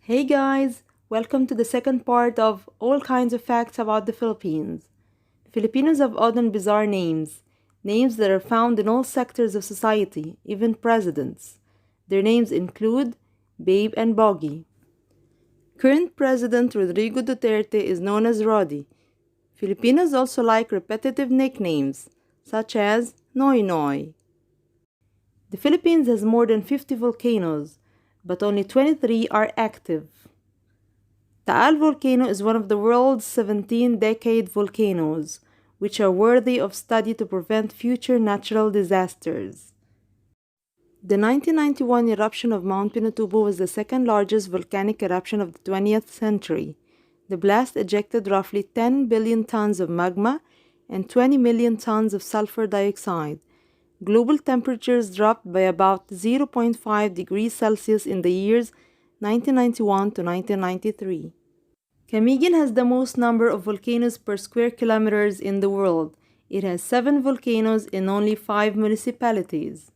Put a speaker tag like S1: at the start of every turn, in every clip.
S1: Hey guys, welcome to the second part of all kinds of facts about the Philippines. Filipinos have odd and bizarre names, names that are found in all sectors of society, even presidents. Their names include Babe and Boggy. Current President Rodrigo Duterte is known as Roddy. Filipinos also like repetitive nicknames, such as Noy Noy. The Philippines has more than 50 volcanoes, but only 23 are active. Taal Volcano is one of the world's 17-decade volcanoes, which are worthy of study to prevent future natural disasters. The 1991 eruption of Mount Pinatubo was the second largest volcanic eruption of the 20th century. The blast ejected roughly 10 billion tons of magma and 20 million tons of sulfur dioxide. Global temperatures dropped by about 0.5 degrees Celsius in the years 1991 to 1993. Camiguin has the most number of volcanoes per square kilometers in the world. It has 7 volcanoes in only 5 municipalities.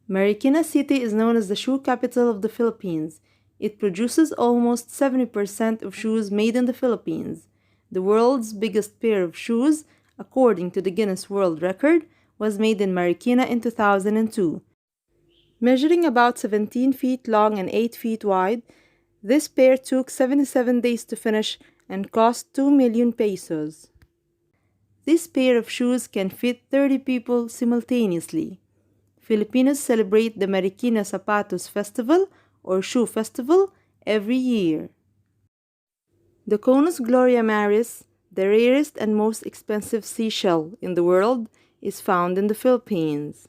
S1: Marikina City is known as the shoe capital of the Philippines. It produces almost 70% of shoes made in the Philippines. The world's biggest pair of shoes, according to the Guinness World Record, was made in Marikina in 2002. Measuring about 17 feet long and 8 feet wide, this pair took 77 days to finish and cost 2 million pesos. This pair of shoes can fit 30 people simultaneously. Filipinos celebrate the Marikina Zapatos Festival or Shoe Festival every year. The Conus Gloria Maris, the rarest and most expensive seashell in the world, is found in the Philippines.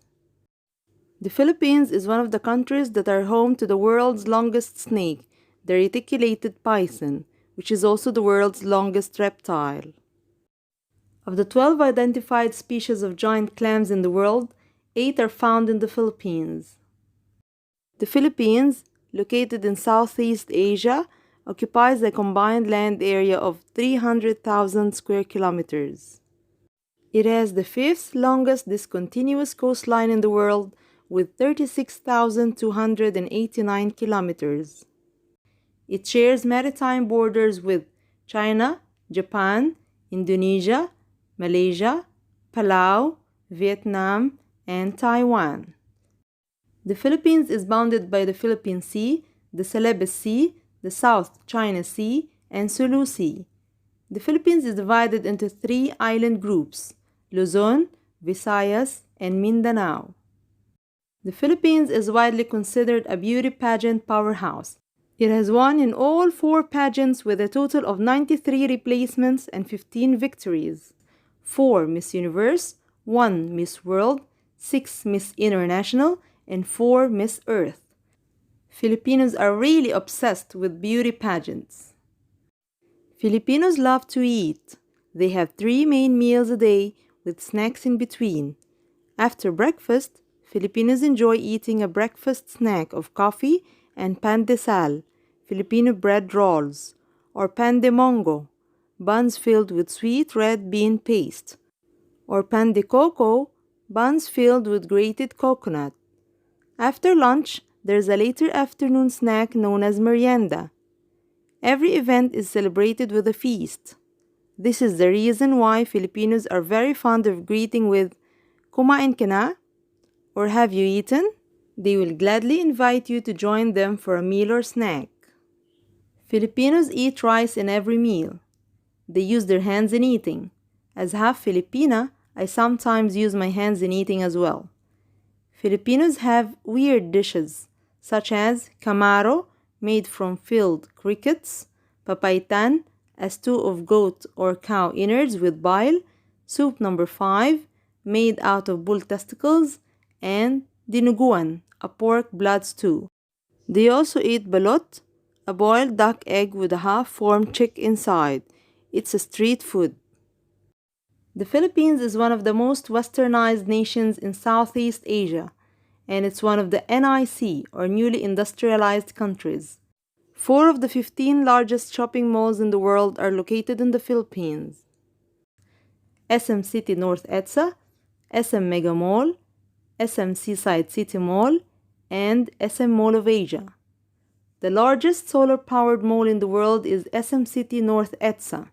S1: The Philippines is one of the countries that are home to the world's longest snake, the Reticulated Python, which is also the world's longest reptile. Of the 12 identified species of giant clams in the world, 8 are found in the Philippines. The Philippines, located in Southeast Asia, occupies a combined land area of 300,000 square kilometers. It has the 5th longest discontinuous coastline in the world, with 36,289 kilometers. It shares maritime borders with China, Japan, Indonesia, Malaysia, Palau, Vietnam, and Taiwan. The Philippines is bounded by the Philippine Sea, the Celebes Sea, the South China Sea, and Sulu Sea. The Philippines is divided into 3 island groups: Luzon, Visayas, and Mindanao. The Philippines is widely considered a beauty pageant powerhouse. It has won in all 4 pageants with a total of 93 replacements and 15 victories: 4 Miss Universe, 1 Miss World, 6 Miss International, and 4 Miss Earth. Filipinos are really obsessed with beauty pageants. Filipinos love to eat. They have 3 main meals a day with snacks in between. After breakfast, Filipinos enjoy eating a breakfast snack of coffee and pan de sal, Filipino bread rolls, or pan de monggo, buns filled with sweet red bean paste, or pan de coco, buns filled with grated coconut. After lunch, there's a later afternoon snack known as merienda. Every event is celebrated with a feast. This is the reason why Filipinos are very fond of greeting with "Kumain ka na?" or "Have you eaten?" They will gladly invite you to join them for a meal or snack. Filipinos eat rice in every meal. They use their hands in eating. As half Filipina, I sometimes use my hands in eating as well. Filipinos have weird dishes, such as camaro, made from filled crickets, papaitan, a stew of goat or cow innards with bile, soup number 5, made out of bull testicles, and dinuguan, a pork blood stew. They also eat balot, a boiled duck egg with a half-formed chick inside. It's a street food. The Philippines is one of the most westernized nations in Southeast Asia, and it's one of the NIC, or newly industrialized countries. 4 of the 15 largest shopping malls in the world are located in the Philippines: SM City North EDSA, SM Mega Mall, SM Seaside City Mall, and SM Mall of Asia. The largest solar-powered mall in the world is SM City North EDSA.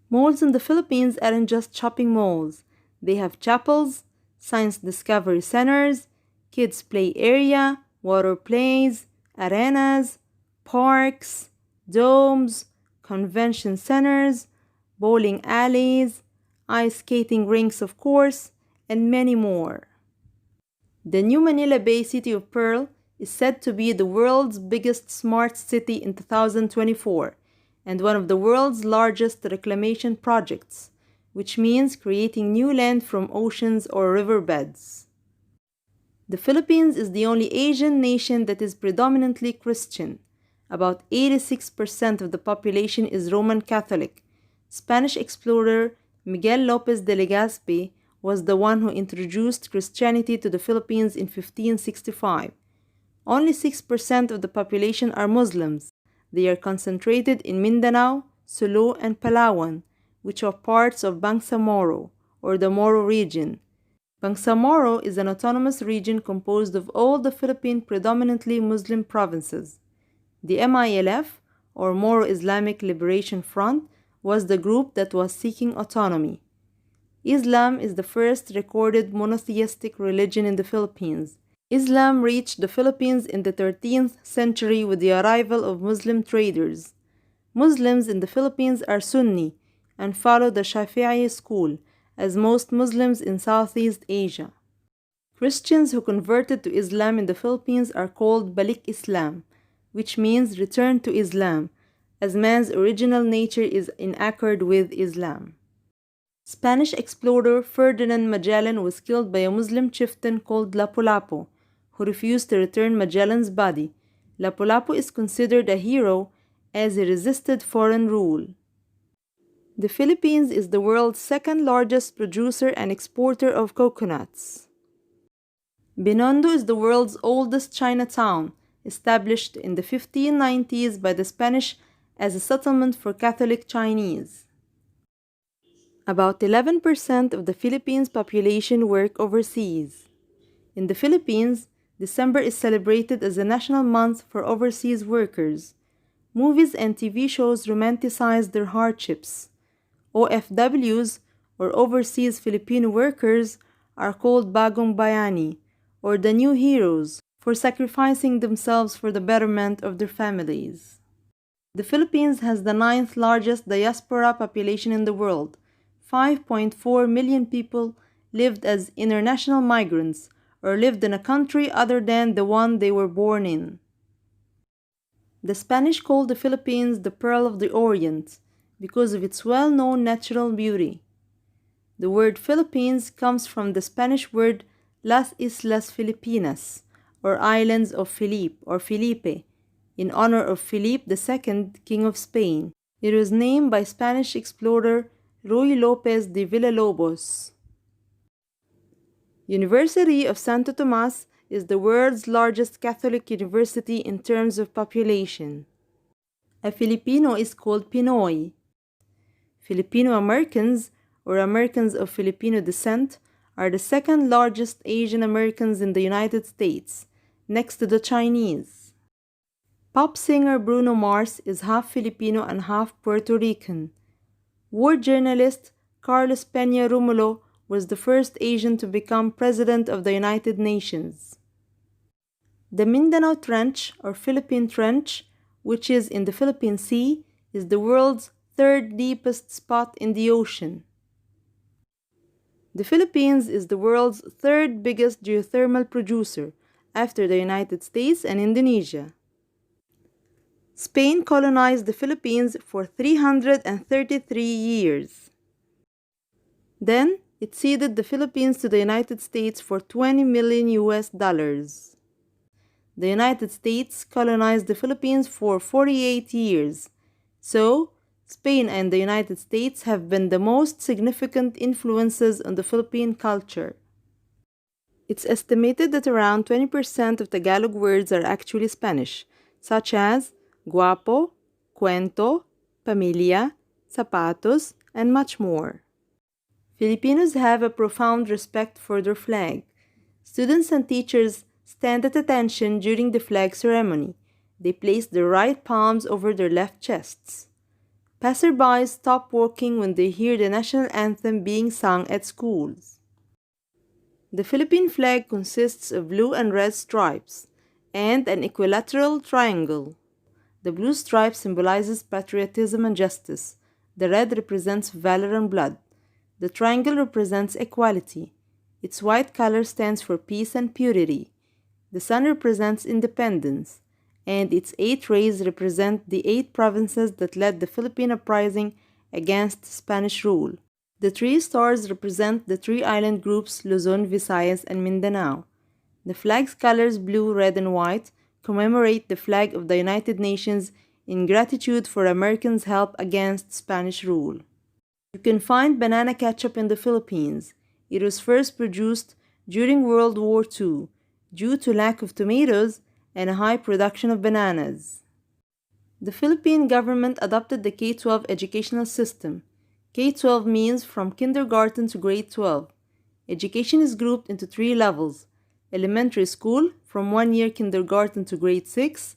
S1: Malls in the Philippines aren't just shopping malls. They have chapels, science discovery centers, kids play area, water plays, arenas, parks, domes, convention centers, bowling alleys, ice skating rinks of course, and many more. The new Manila Bay-City of Pearl is said to be the world's biggest smart city in 2024 and one of the world's largest reclamation projects, which means creating new land from oceans or riverbeds. The Philippines is the only Asian nation that is predominantly Christian. About 86% of the population is Roman Catholic. Spanish explorer Miguel Lopez de Legazpi was the one who introduced Christianity to the Philippines in 1565. Only 6% of the population are Muslims. They are concentrated in Mindanao, Sulu, and Palawan, which are parts of Bangsamoro, or the Moro region. Bangsamoro is an autonomous region composed of all the Philippine predominantly Muslim provinces. The MILF, or Moro Islamic Liberation Front, was the group that was seeking autonomy. Islam is the first recorded monotheistic religion in the Philippines. Islam reached the Philippines in the 13th century with the arrival of Muslim traders. Muslims in the Philippines are Sunni and follow the Shafi'i school, as most Muslims in Southeast Asia. Christians who converted to Islam in the Philippines are called Balik Islam, which means return to Islam, as man's original nature is in accord with Islam. Spanish explorer Ferdinand Magellan was killed by a Muslim chieftain called Lapu-Lapu, who refused to return Magellan's body. Lapu-Lapu is considered a hero as he resisted foreign rule. The Philippines is the world's second largest producer and exporter of coconuts. Binondo is the world's oldest Chinatown, established in the 1590s by the Spanish as a settlement for Catholic Chinese. About 11% of the Philippines' population work overseas. In the Philippines, December is celebrated as a national month for overseas workers. Movies and TV shows romanticize their hardships. OFWs, or overseas Filipino workers, are called Bagong Bayani, or the new heroes, for sacrificing themselves for the betterment of their families. The Philippines has the 9th largest diaspora population in the world. 5.4 million people lived as international migrants or lived in a country other than the one they were born in. The Spanish called the Philippines the Pearl of the Orient because of its well-known natural beauty. The word Philippines comes from the Spanish word Las Islas Filipinas, or Islands of Felipe or Felipe, in honor of Philip II, King of Spain. It was named by Spanish explorer Ruy Lopez de Villalobos. University of Santo Tomas is the world's largest Catholic university in terms of population. A Filipino is called Pinoy. Filipino Americans, or Americans of Filipino descent, are the second largest Asian Americans in the United States, next to the Chinese. Pop singer Bruno Mars is half Filipino and half Puerto Rican. War journalist Carlos Peña Romulo was the first Asian to become president of the United Nations. The Mindanao Trench, or Philippine Trench, which is in the Philippine Sea, is the world's third deepest spot in the ocean. The Philippines is the world's third biggest geothermal producer, after the United States and Indonesia. Spain colonized the Philippines for 333 years. Then, it ceded the Philippines to the United States for $20 million. The United States colonized the Philippines for 48 years. So, Spain and the United States have been the most significant influences on the Philippine culture. It's estimated that around 20% of Tagalog words are actually Spanish, such as guapo, cuento, pamilya, zapatos, and much more. Filipinos have a profound respect for their flag. Students and teachers stand at attention during the flag ceremony. They place their right palms over their left chests. Passersby stop walking when they hear the national anthem being sung at schools. The Philippine flag consists of blue and red stripes and an equilateral triangle. The blue stripe symbolizes patriotism and justice. The red represents valor and blood. The triangle represents equality. Its white color stands for peace and purity. The sun represents independence, and its 8 rays represent the 8 provinces that led the Philippine uprising against Spanish rule. The 3 stars represent the 3 island groups Luzon, Visayas, and Mindanao. The flag's colors, blue, red, and white, commemorate the flag of the United Nations in gratitude for Americans' help against Spanish rule. You can find banana ketchup in the Philippines. It was first produced during World War II due to lack of tomatoes and a high production of bananas. The Philippine government adopted the K-12 educational system. K-12 means from kindergarten to grade 12. Education is grouped into 3 levels: elementary school from 1 year kindergarten to grade 6,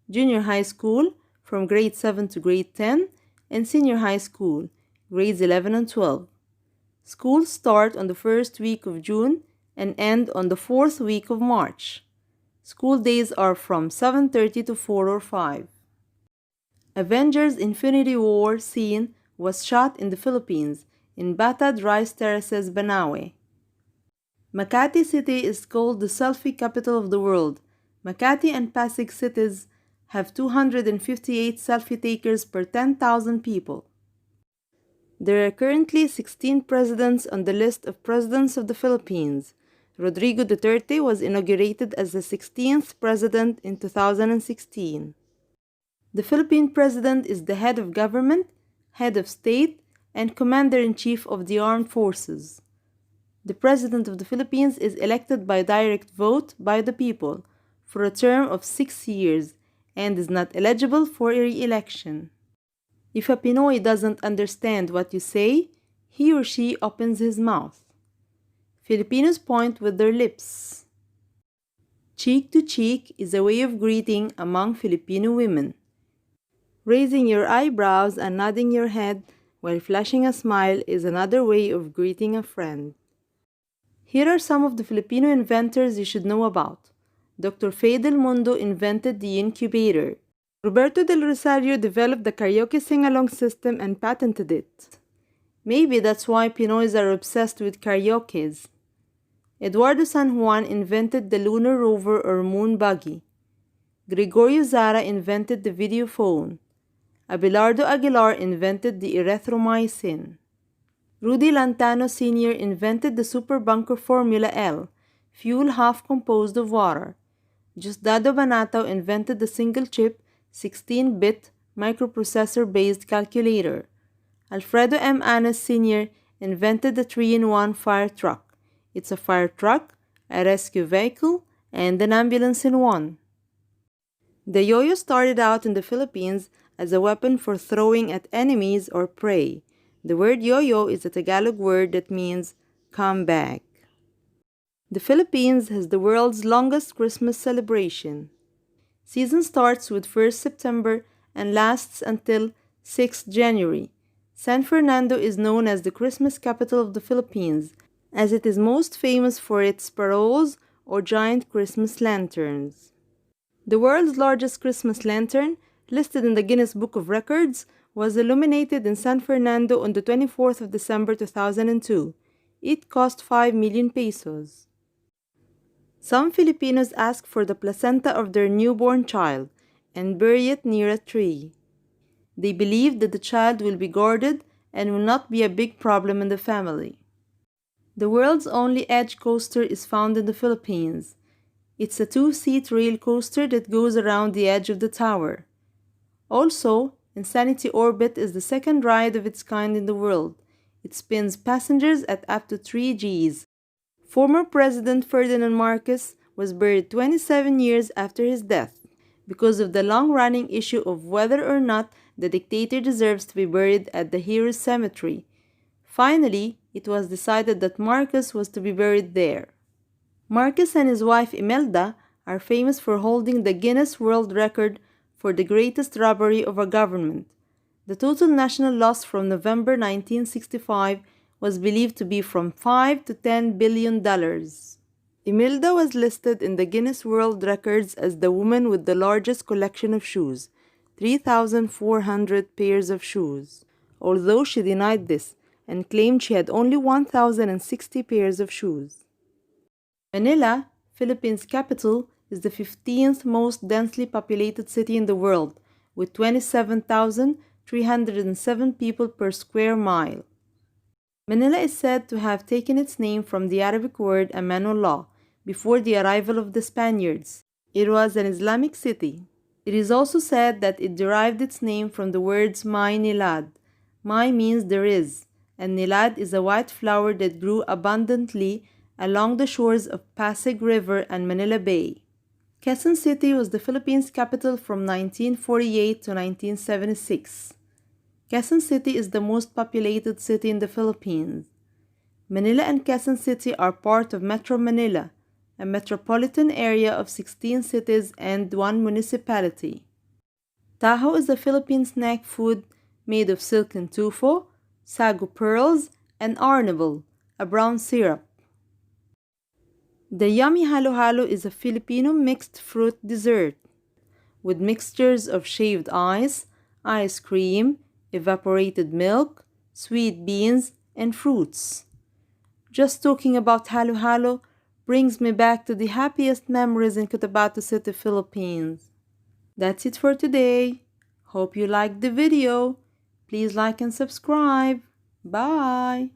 S1: junior high school from grade 7 to grade 10, and senior high school, grades 11 and 12. Schools start on the first week of June and end on the 4th week of March. School days are from 7:30 to 4 or 5. Avengers Infinity War scene was shot in the Philippines, in Batad Rice Terraces, Banawe. Makati City is called the selfie capital of the world. Makati and Pasig cities have 258 selfie takers per 10,000 people. There are currently 16 presidents on the list of presidents of the Philippines. Rodrigo Duterte was inaugurated as the 16th president in 2016. The Philippine president is the head of government, head of state, and commander-in-chief of the armed forces. The president of the Philippines is elected by direct vote by the people for a term of 6 years and is not eligible for re-election. If a Pinoy doesn't understand what you say, he or she opens his mouth. Filipinos point with their lips. Cheek to cheek is a way of greeting among Filipino women. Raising your eyebrows and nodding your head while flashing a smile is another way of greeting a friend. Here are some of the Filipino inventors you should know about. Dr. Fay Del Mundo invented the incubator. Roberto Del Rosario developed the karaoke sing-along system and patented it. Maybe that's why Pinoys are obsessed with karaokes. Eduardo San Juan invented the lunar rover or moon buggy. Gregorio Zara invented the video phone. Abelardo Aguilar invented the erythromycin. Rudy Lantano Sr. invented the super bunker Formula L, fuel half composed of water. Diosdado Banatao invented the single-chip, 16-bit microprocessor-based calculator. Alfredo M. Anes Sr. invented the 3-in-1 fire truck. It's a fire truck, a rescue vehicle, and an ambulance in one. The yo-yo started out in the Philippines as a weapon for throwing at enemies or prey. The word yo-yo is a Tagalog word that means come back. The Philippines has the world's longest Christmas celebration. Season starts with 1st September and lasts until 6th January. San Fernando is known as the Christmas capital of the Philippines, as it is most famous for its paroles or giant Christmas lanterns. The world's largest Christmas lantern, listed in the Guinness Book of Records, was illuminated in San Fernando on the 24th of December 2002. It cost 5 million pesos. Some Filipinos ask for the placenta of their newborn child and bury it near a tree. They believe that the child will be guarded and will not be a big problem in the family. The world's only edge coaster is found in the Philippines. It's a 2-seat rail coaster that goes around the edge of the tower. Also, Insanity Orbit is the second ride of its kind in the world. It spins passengers at up to 3 Gs. Former President Ferdinand Marcos was buried 27 years after his death because of the long-running issue of whether or not the dictator deserves to be buried at the Heroes Cemetery. Finally, it was decided that Marcos was to be buried there. Marcos and his wife Imelda are famous for holding the Guinness World Record for the greatest robbery of a government. The total national loss from November 1965 was believed to be from $5 to $10 billion. Imelda was listed in the Guinness World Records as the woman with the largest collection of shoes, 3,400 pairs of shoes, although she denied this and claimed she had only 1,060 pairs of shoes. Manila, Philippines' capital, is the 15th most densely populated city in the world, with 27,307 people per square mile. Manila is said to have taken its name from the Arabic word amanullah, before the arrival of the Spaniards. It was an Islamic city. It is also said that it derived its name from the words May Nilad. May means there is, and Nilad is a white flower that grew abundantly along the shores of Pasig River and Manila Bay. Quezon City was the Philippines' capital from 1948 to 1976. Quezon City is the most populated city in the Philippines. Manila and Quezon City are part of Metro Manila, a metropolitan area of 16 cities and 1 municipality. Taho is a Philippine snack food made of silken tufo, sago pearls, and arnibal, a brown syrup. The yummy halo-halo is a Filipino mixed fruit dessert with mixtures of shaved ice cream, evaporated milk, sweet beans, and fruits. Just talking about halo-halo brings me back to the happiest memories in Cotabato City, Philippines. That's it for today. Hope you liked the video. Please like and subscribe. Bye.